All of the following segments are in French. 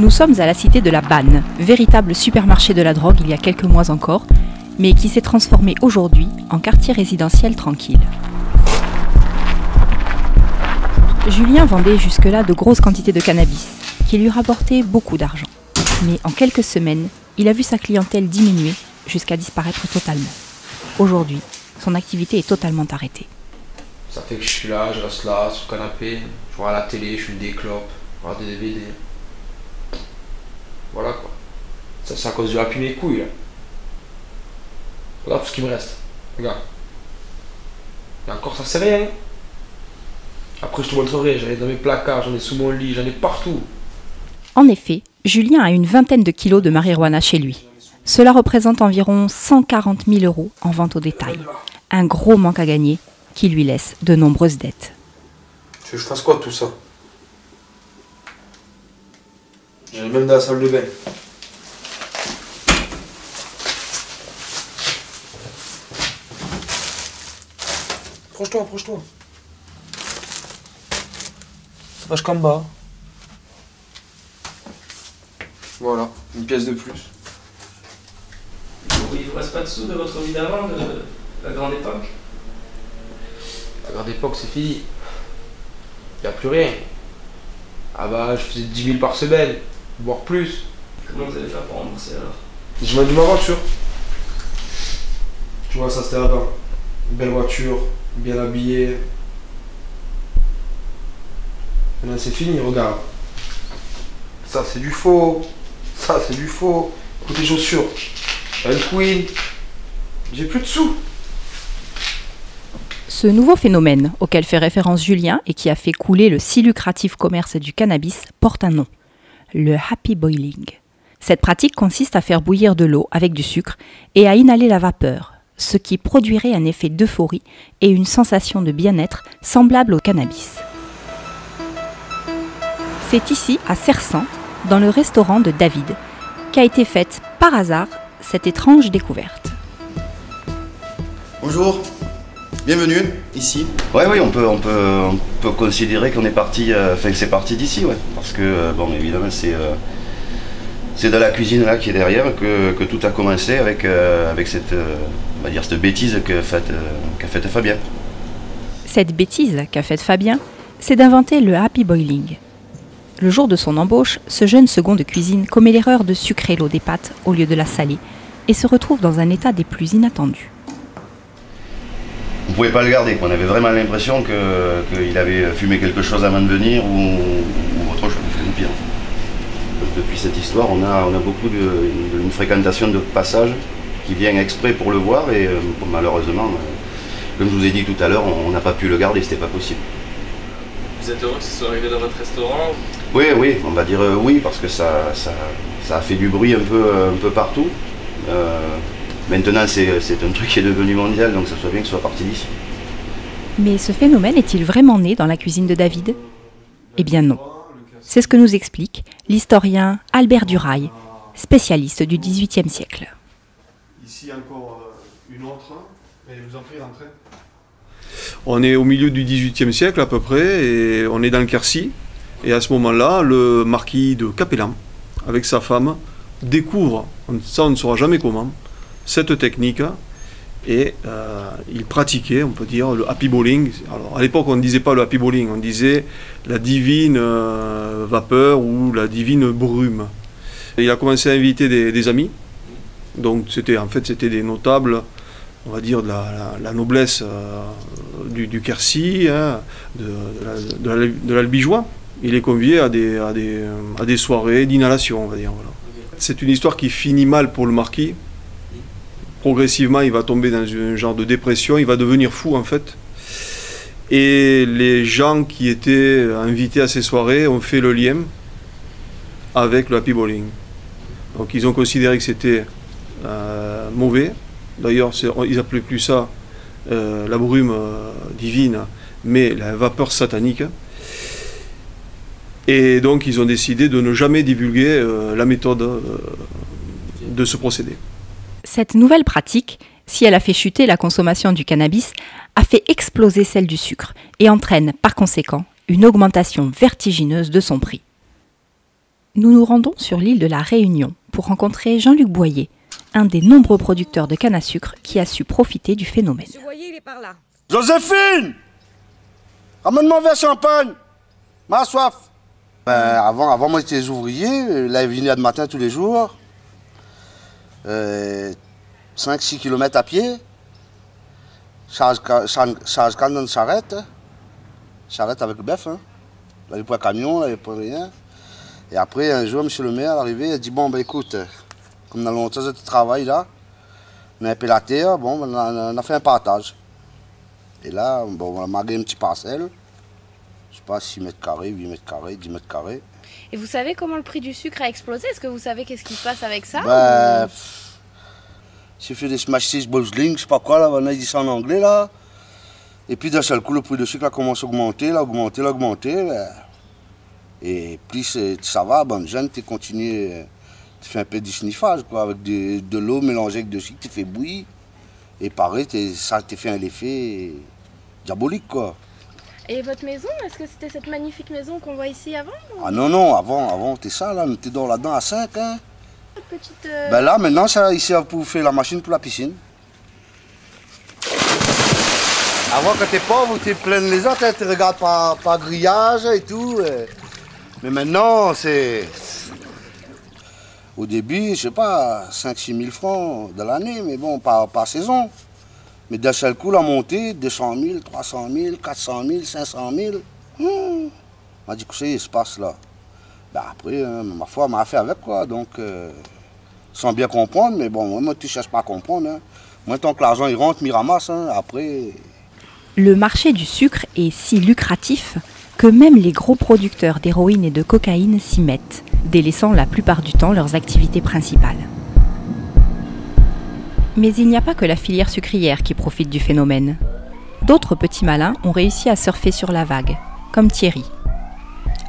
Nous sommes à la cité de la Banne, véritable supermarché de la drogue il y a quelques mois encore, mais qui s'est transformé aujourd'hui en quartier résidentiel tranquille. Julien vendait jusque-là de grosses quantités de cannabis, qui lui rapportaient beaucoup d'argent. Mais en quelques semaines, il a vu sa clientèle diminuer jusqu'à disparaître totalement. Aujourd'hui, son activité est totalement arrêtée. Ça fait que je suis là, je reste là, sur le canapé, je vois à la télé, je fume des clopes, je regarde des DVD. Voilà quoi. Ça c'est à cause de la mes couilles là. Regarde tout ce qui me reste. Regarde. Et encore ça c'est rien. Après je te montrerai, j'en ai dans mes placards, j'en ai sous mon lit, j'en ai partout. En effet, Julien a une vingtaine de kilos de marijuana chez lui. Cela représente environ 140 000 € en vente au détail. Un gros manque à gagner qui lui laisse de nombreuses dettes. Tu veux que je fasse quoi de tout ça? J'allais même dans la salle de bain. Approche-toi, approche-toi. Ça passe qu'en bas. Voilà, une pièce de plus. Il ne vous reste pas de sous de votre vie d'avant, de la grande époque? La grande époque, c'est fini. Il n'y a plus rien. Ah bah, je faisais 10 000 par semaine, voire plus. Comment vous allez faire pour rembourser alors? Je m'ai dit ma voiture. Tu vois, ça c'était avant. Une belle voiture, bien habillée. Maintenant c'est fini, regarde. Ça c'est du faux. Ça c'est du faux. Écoute les chaussures. Un Queen. J'ai plus de sous. Ce nouveau phénomène auquel fait référence Julien et qui a fait couler le si lucratif commerce du cannabis porte un nom, le happy boiling. Cette pratique consiste à faire bouillir de l'eau avec du sucre et à inhaler la vapeur, ce qui produirait un effet d'euphorie et une sensation de bien-être semblable au cannabis. C'est ici, à Sersan, dans le restaurant de David, qu'a été faite par hasard cette étrange découverte. Bonjour, bienvenue ici. Ouais, oui, on peut considérer qu'on est parti, c'est parti d'ici, ouais. Parce que, bon, évidemment, c'est de la cuisine là qui est derrière que tout a commencé avec cette, on va dire, cette bêtise qu'a faite Fabien. Cette bêtise qu'a faite Fabien, c'est d'inventer le happy boiling. Le jour de son embauche, ce jeune second de cuisine commet l'erreur de sucrer l'eau des pâtes au lieu de la saler et se retrouve dans un état des plus inattendus. On ne pouvait pas le garder, on avait vraiment l'impression qu'il avait fumé quelque chose avant de venir ou autre chose, pire. Depuis cette histoire, on a beaucoup une fréquentation de passage qui vient exprès pour le voir et malheureusement, comme je vous ai dit tout à l'heure, on n'a pas pu le garder, c'était pas possible. Vous êtes heureux que ce soit arrivé dans votre restaurant? Oui, on va dire oui, parce que ça a fait du bruit un peu partout. Maintenant, c'est un truc qui est devenu mondial, donc ça soit bien que ce soit parti d'ici. Mais ce phénomène est-il vraiment né dans la cuisine de David? Eh bien non. C'est ce que nous explique l'historien Albert Durail, spécialiste du XVIIIe siècle. Ici encore une autre, mais je vous en prie, rentrez. On est au milieu du XVIIIe siècle à peu près, et on est dans le Quercy. Et à ce moment-là, le marquis de Capellan, avec sa femme, découvre, ça on ne saura jamais comment, cette technique, et il pratiquait, on peut dire, le happy bowling. Alors à l'époque on ne disait pas le happy bowling, on disait la divine vapeur ou la divine brume. Et il a commencé à inviter des amis, donc c'était des notables, on va dire de la noblesse du Quercy, hein, de l'Albigeois. Il est convié à des soirées d'inhalation, on va dire. Voilà. C'est une histoire qui finit mal pour le marquis. Progressivement, il va tomber dans un genre de dépression, il va devenir fou en fait. Et les gens qui étaient invités à ces soirées ont fait le lien avec le happy bowling. Donc ils ont considéré que c'était mauvais. D'ailleurs, ils n'appelaient plus ça la brume divine, mais la vapeur satanique. Et donc ils ont décidé de ne jamais divulguer la méthode de ce procédé. Cette nouvelle pratique, si elle a fait chuter la consommation du cannabis, a fait exploser celle du sucre et entraîne par conséquent une augmentation vertigineuse de son prix. Nous nous rendons sur l'île de la Réunion pour rencontrer Jean-Luc Boyer, un des nombreux producteurs de canne à sucre qui a su profiter du phénomène. Boyer, il est par là. Joséphine! Ramène-moi un verre de champagne. Ma soif. Avant, moi, j'étais ouvrier. Là, il venait le matin tous les jours. 5-6 km à pied. Charge canne dans une charrette. Charrette avec le bœuf. Hein. Il n'y avait pas de camion, il n'y avait pas rien. Et après, un jour, monsieur le maire est arrivé, il a dit, bon, ben écoute, comme dans longtemps de travail là, on a un peu la terre, bon, on a fait un partage. Et là, bon, on a marqué une petite parcelle. Je sais pas, 6 mètres carrés, 8 mètres carrés, 10 mètres carrés. Et vous savez comment le prix du sucre a explosé? Est-ce que vous savez qu'est-ce qui se passe avec ça? J'ai fait des smash cheese bowling, je sais pas quoi, là, on a dit ça en anglais, là. Et puis d'un seul coup, le prix du sucre a commencé à augmenter, augmenter. Et plus ça va, bon, jeune, tu continues, tu fais un peu du sniffage, quoi, avec de l'eau mélangée avec du sucre, tu fais bouillir. Et pareil, ça te fait un effet diabolique, quoi. Et votre maison, est-ce que c'était cette magnifique maison qu'on voit ici avant? Ah non, avant, t'es ça, là, t'es dans là-dedans à 5, hein. Petite, Ben là, maintenant, ça, ici, pour faire la machine pour la piscine. Avant, quand t'es pauvre, t'es plein de les autres, tu regardes par grillage et tout. Mais maintenant, c'est... Au début, je sais pas, 5-6 000 francs de l'année, mais bon, par saison. Mais d'un seul coup, la montée, 200 000, 300 000, 400 000, 500 000. On m'a dit que c'est ce passe là. Ben après, ma foi, m'a fait avec quoi, donc... sans bien comprendre, mais bon, moi, tu cherches pas à comprendre. Hein. Moi, tant que l'argent, il rentre, il ramasse, hein, après... Le marché du sucre est si lucratif que même les gros producteurs d'héroïne et de cocaïne s'y mettent, délaissant la plupart du temps leurs activités principales. Mais il n'y a pas que la filière sucrière qui profite du phénomène. D'autres petits malins ont réussi à surfer sur la vague, comme Thierry.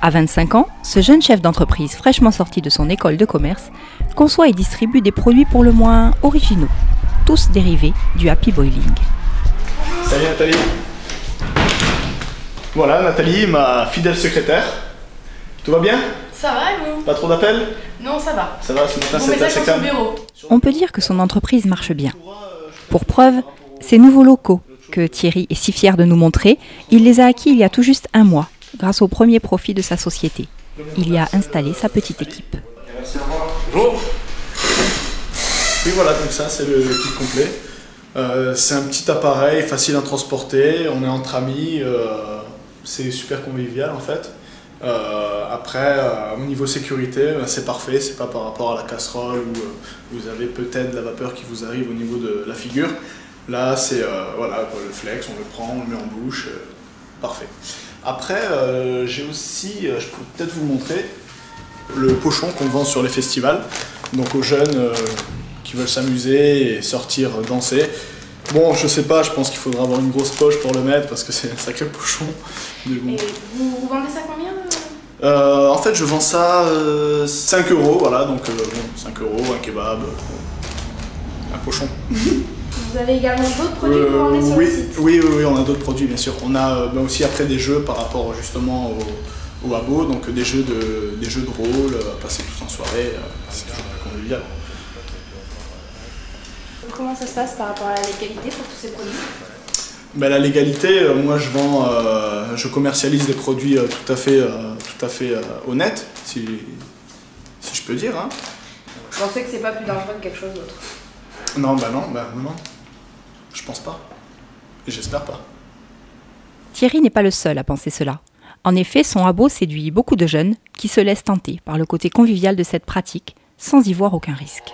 À 25 ans, ce jeune chef d'entreprise fraîchement sorti de son école de commerce conçoit et distribue des produits pour le moins originaux, tous dérivés du happy boiling. Salut Nathalie. Voilà Nathalie, ma fidèle secrétaire. Tout va bien? Ça va et vous? Pas trop d'appels? Non, ça va. Ça va, ce matin Bon c'était assez message sur calme. son bureau. On peut dire que son entreprise marche bien. Pour preuve, ces nouveaux locaux que Thierry est si fier de nous montrer, il les a acquis il y a tout juste un mois, grâce au premier profit de sa société. Il y a installé sa petite équipe. Merci, au revoir. Bonjour. Oui voilà, donc ça c'est le kit complet. C'est un petit appareil facile à transporter, on est entre amis, c'est super convivial en fait. Après, au niveau sécurité, c'est parfait, c'est pas par rapport à la casserole où vous avez peut-être la vapeur qui vous arrive au niveau de la figure. Là, c'est voilà, le flex, on le prend, on le met en bouche, parfait. Après, j'ai aussi, je peux peut-être vous montrer, le pochon qu'on vend sur les festivals, donc aux jeunes qui veulent s'amuser et sortir danser. Bon, je sais pas, je pense qu'il faudra avoir une grosse poche pour le mettre parce que c'est un sacré pochon. Mais bon. Et vous vendez ça combien? En fait, je vends ça 5 €, voilà, donc bon, 5 €, un kebab, un pochon. Vous avez également d'autres produits que vous vendez sur le site? Oui, on a d'autres produits, bien sûr. On a aussi après des jeux par rapport justement au abo, donc des jeux de rôle, à passer tous en soirée, c'est toujours convivial. Comment ça se passe par rapport à la légalité pour tous ces produits? Ben, la légalité, moi je commercialise des produits tout à fait honnêtes, si je peux dire. Hein. Je pensais que c'est pas plus dangereux que quelque chose d'autre. Non, non, je pense pas. Et j'espère pas. Thierry n'est pas le seul à penser cela. En effet, son abo séduit beaucoup de jeunes qui se laissent tenter par le côté convivial de cette pratique, sans y voir aucun risque.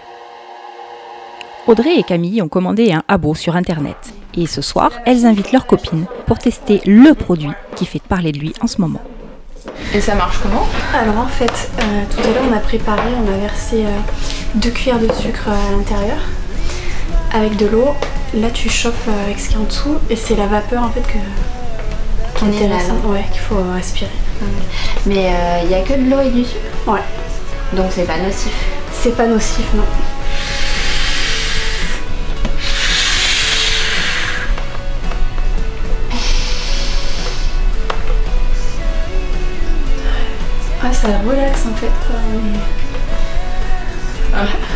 Audrey et Camille ont commandé un abo sur internet et ce soir, elles invitent leurs copines pour tester le produit qui fait parler de lui en ce moment. Et ça marche comment? Alors en fait, tout à l'heure on a préparé, on a versé 2 cuillères de sucre à l'intérieur avec de l'eau. Là tu chauffes avec ce qu'il y a en dessous et c'est la vapeur en fait qui est intéressante, ouais, qu'il faut respirer. Mais il n'y a que de l'eau et du sucre? Ouais. Donc c'est pas nocif? C'est pas nocif, non. ça relaxe en fait quoi.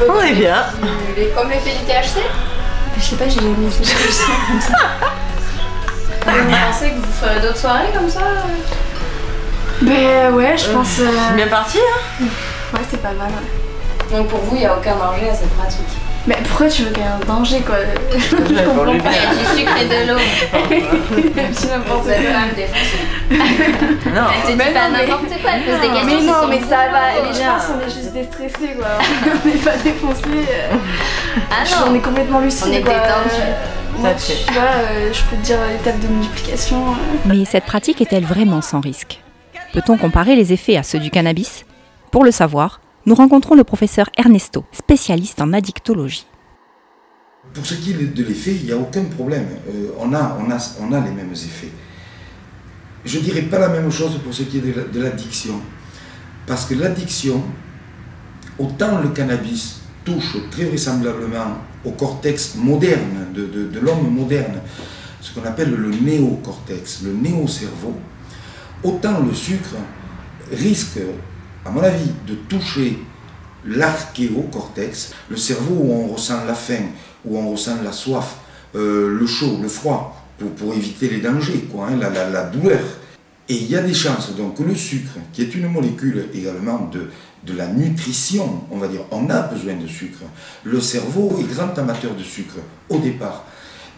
On est bien. Comme l'effet du THC? Je sais pas, j'ai jamais fait ça comme ça. Vous pensez que vous ferez d'autres soirées comme ça? Ben ouais, je pense. C'est bien parti, hein? Ouais, c'est pas mal. Ouais. Donc pour vous, il n'y a aucun danger à cette pratique? Mais pourquoi tu veux qu'il y ait un danger quoi? Je comprends pas. Il y a du sucre et de l'eau. C'est n'importe Vous avez quoi. quand même défoncé. Non. Elle te dit Mais pas non, mais- n'importe quoi, elle pose des questions. Mais c'est non, son mais ça boulot. va. Mais je pense qu'on est juste déstressés quoi. On n'est pas défoncés. Ah On non, est complètement lucide. on est quoi. détendu. Moi, Ça fait. tu vois, je peux te dire l'étape de multiplication. Mais cette pratique est-elle vraiment sans risque? Peut-on comparer les effets à ceux du cannabis? Pour le savoir, nous rencontrons le professeur Ernesto, spécialiste en addictologie. Pour ce qui est de l'effet, il n'y a aucun problème. On a les mêmes effets. Je ne dirais pas la même chose pour ce qui est de l'addiction. Parce que l'addiction, autant le cannabis touche très vraisemblablement au cortex moderne, de l'homme moderne, ce qu'on appelle le néocortex, le néocerveau, autant le sucre risque, à mon avis, de toucher l'archéocortex, le cerveau où on ressent la faim, où on ressent la soif, le chaud, le froid, pour éviter les dangers, quoi, hein, la douleur. Et il y a des chances donc que le sucre, qui est une molécule également de la nutrition, on va dire, on a besoin de sucre. Le cerveau est grand amateur de sucre au départ.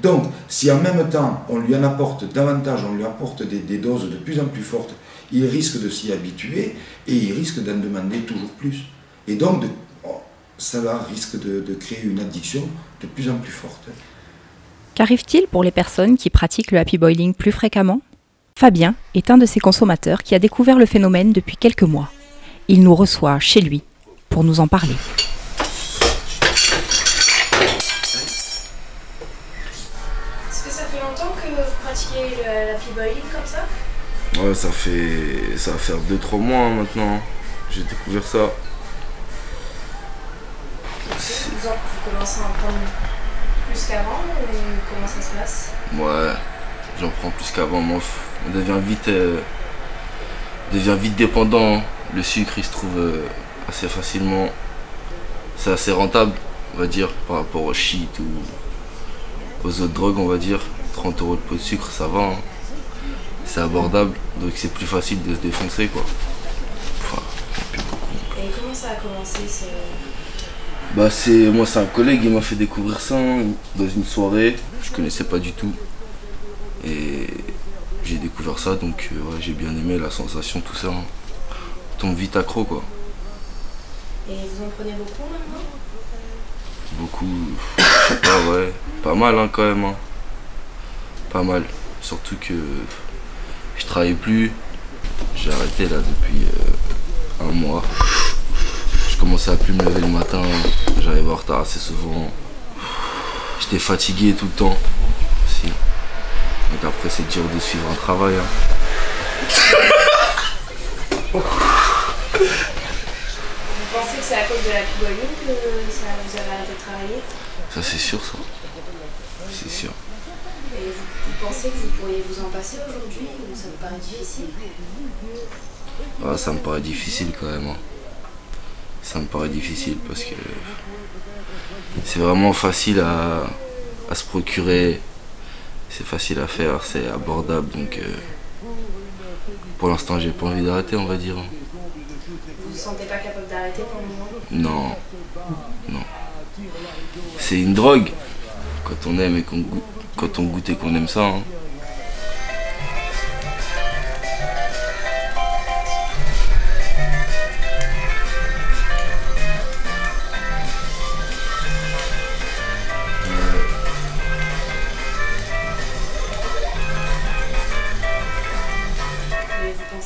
Donc, si en même temps on lui en apporte davantage, on lui apporte des doses de plus en plus fortes, il risque de s'y habituer et il risque d'en demander toujours plus. Et donc, ça risque de créer une addiction de plus en plus forte. Qu'arrive-t-il pour les personnes qui pratiquent le happy boiling plus fréquemment? Fabien est un de ces consommateurs qui a découvert le phénomène depuis quelques mois. Il nous reçoit chez lui pour nous en parler. Est-ce que ça fait longtemps que vous pratiquez le happy boiling comme ça? Ouais, ça va faire 2-3 mois maintenant. J'ai découvert ça. Vous commencez à en prendre plus qu'avant ou comment ça se passe? Ouais, j'en prends plus qu'avant. On devient vite dépendant. Le sucre, il se trouve assez facilement. C'est assez rentable, on va dire, par rapport au shit ou aux autres drogues, on va dire. 30 € de pot de sucre, ça va. Hein. C'est abordable, donc c'est plus facile de se défoncer, quoi. Enfin, Et comment ça a commencé bah moi c'est un collègue, il m'a fait découvrir ça hein, dans une soirée, je connaissais pas du tout. Et j'ai découvert ça, donc ouais, j'ai bien aimé la sensation, tout ça. Hein. On tombe vite accro, quoi. Et vous en prenez beaucoup maintenant? Beaucoup, je sais pas, ouais, pas mal hein, quand même. Hein. Pas mal, surtout que je travaille plus, j'ai arrêté là depuis un mois. Je commençais à plus me lever le matin, j'arrivais en retard assez souvent. J'étais fatigué tout le temps aussi. Donc après c'est dur de suivre un travail. Hein. Vous pensez que c'est à cause de l'happy boiling que vous avez arrêté de travailler? Ça c'est sûr ça. C'est sûr. Et vous pensez que vous pourriez vous en passer aujourd'hui ou ça vous paraît difficile? Ah, ça me paraît difficile quand même. Hein. Ça me paraît difficile parce que c'est vraiment facile à se procurer, c'est facile à faire, c'est abordable, donc pour l'instant j'ai pas envie d'arrêter, on va dire. Vous vous sentez pas capable d'arrêter pour le moment? Non, non. C'est une drogue quand on aime et quand on goûte et qu'on aime ça. Hein.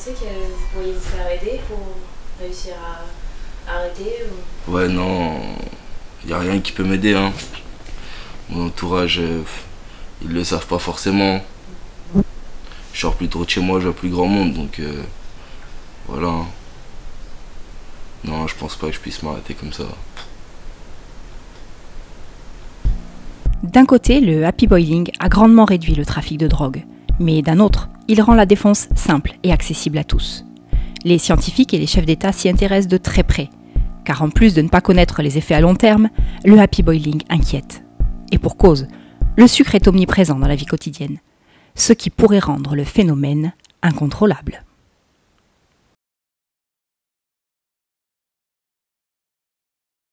Que vous pourriez vous faire aider pour réussir à arrêter ou... Ouais, non, il n'y a rien qui peut m'aider. Hein. Mon entourage, ils le savent pas forcément. Je sors plus trop de chez moi, je vois plus grand monde, donc voilà. Non, je pense pas que je puisse m'arrêter comme ça. D'un côté, le happy boiling a grandement réduit le trafic de drogue. Mais d'un autre, il rend la défense simple et accessible à tous. Les scientifiques et les chefs d'État s'y intéressent de très près, car en plus de ne pas connaître les effets à long terme, le happy boiling inquiète. Et pour cause, le sucre est omniprésent dans la vie quotidienne, ce qui pourrait rendre le phénomène incontrôlable.